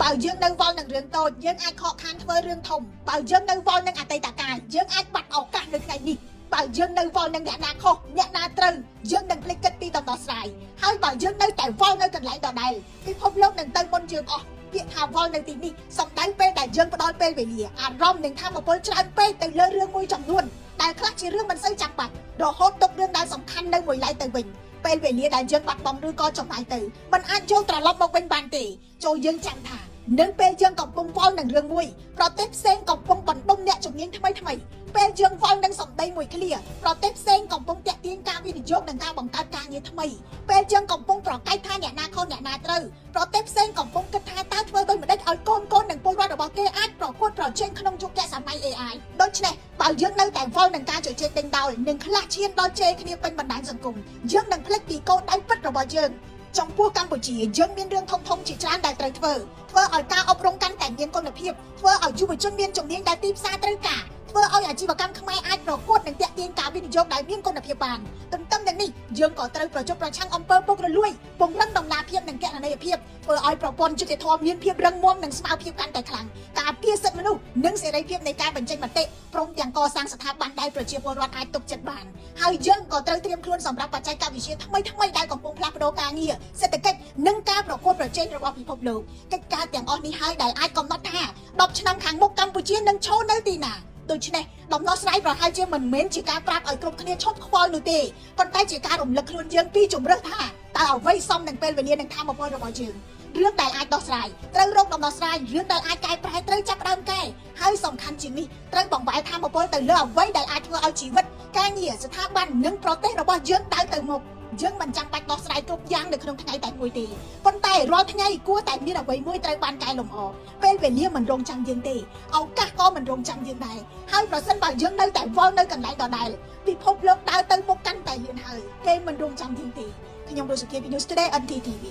បើយើងនៅវល់នឹងរឿងតូចយើងអាចខកខានធ្វើរឿងធំបើយើងនៅវល់នឹងអតីតកាលយើងអាចបាត់ឱកាសនៅថ្ងៃនេះបើយើងនៅវល់នឹងអ្នកណាខុសអ្នកណាត្រូវយើងនឹងភ្លេចគិតពីដំណោះស្រាយហើយបើយើងនៅតែវល់នៅកន្លែងដដែលពិភពលោកនឹងទៅមុនយើងអស់ពាក្យថាវល់នៅទីនេះសំដៅពេលដែលយើងផ្ដល់ពេលវេលាអារម្មណ៍នឹងថាមពលច្រើនពេកទៅលើរឿងមួយចំនួនដែលខ្លះជារឿងមិនសូវចាំបាច់រហូតទុករឿងដែលសំខាន់នៅមួយឡែកទៅវិញពេលវេលាដែលយើងបាត់បង់ឬក៏ចំណាយទៅมันអាចចូលត្រឡប់មកវិញបានទេចូលយើងចាំថានៅពេលយើងកំពុងវល់នឹងរឿងមួយប្រទេសផ្សេងកំពុងបណ្ដុំអ្នកជំនាញថ្មីពេលយើងវល់នឹងសម្ដីមួយឃ្លាប្រទេសផ្សេងកំពុងតាក់ទាញការវិនិយោគនិងការបង្កើតការងារថ្មីពេលយើងកំពុងប្រកែកថាអ្នកណាខុសអ្នកណាត្រូវប្រទេសផ្សេងកំពុងគិតថាតើធ្វើដូចម្តេចឲ្យកូននិងពលរដ្ឋរបស់គេអាចប្រកួតប្រជែងក្នុងយុគសម័យ AI ដូច្នេះបើយើងនៅតែវល់នឹងការជជែកដេញដោលនិងខ្លះឈានដល់ជេរគ្នាពេញបណ្ដាញសង្គមយើងនឹងភ្លេចពីគោលដៅពិតរបស់យើងចំពោះកម្ពុជាយើងមានរឿងធំជាច្រើនដែលត្រូវធ្វើឲ្យការអប់រំកាន់តែមានគុណភាពធ្វើឲ្យយុវជនមានជំនាញដែលទីផ្សារត្រូវការធ្វើឲ្យអាជីវកម្មខ្មែរអាចប្រកួតនិងទាក់ទាញការវិនិយោគដែលមានគុណភាពបានទន្ទឹមនឹងនេះយើងក៏ត្រូវប្រយុទ្ធប្រឆាំងអំពើពុករលួយពង្រឹងតម្លាភាពនិងគណនេយ្យភាពធ្វើឲ្យប្រព័ន្ធយុត្តិធម៌មានភាពរឹងមាំនិងស្មារតីកាន់តែខ្លាំងការពារសិទ្ធិមនុស្សនិងសេរីភាពនៃការបញ្ចេញមតិព្រមទាំងកសាងស្ថាប័នដែលប្រជាពលរដ្ឋអាចទុកចិត្តបានហើយយើងក៏ត្រូវត្រៀមខ្លួនសម្រាប់បច្ចេកវិទ្យាថ្មីដែលកំពុងផ្លាស់ប្ដូរការងារសេដ្ឋកិច្ចនិងការប្រកួតប្រជែងរបស់ពិភពលោកកិច្ចការទាំងអស់នេះហើយដែលអាចកំណត់ថា10ឆ្នាំខាងមុខកម្ពុជានឹងឈរនៅទីណាដូច្នេះដំណោះស្រាយប្រហែលជាមិនមែនជាការប្រាប់ឲ្យគ្រប់គ្នាឈប់ខ្វល់នោះទេប៉ុន្តែជាការរំលឹកខ្លួនយើងពីជំរឿសថាតើអ្វីសមនឹងពេលវេលានិងធម៌ពលរបស់យើងរឿងដែលអាចដោះស្រាយត្រូវរកដំណោះស្រាយរឿងដែលអាចកែប្រែត្រូវចាប់ដើមកែហើយសំខាន់ជាងនេះត្រូវបង្វែរធម៌ពលទៅលើអ្វីដែលអាចធ្វើឲ្យជីវិតការងារស្ថាប័ននិងប្រទេសរបស់យើងដើរទៅមុខយើងមិនចាំបាច់ដោះស្រាយគ្រប់យ៉ាងនៅក្នុងថ្ងៃតែមួយទេប៉ុន្តែរាល់ថ្ងៃគួរតែមានអ្វីមួយត្រូវបានកែលម្អពេលវេលាមិនរងចាំយើងទេឱកាសក៏មិនរងចាំយើងដែរហើយប្រសិនបើយើងនៅតែវល់នៅកន្លែងដដែលពិភពលោកដើរទៅមុខកាន់តែលឿនហើយគេមិនរងចាំយើងទេខ្ញុំរស់សុខេពី News Today NTTV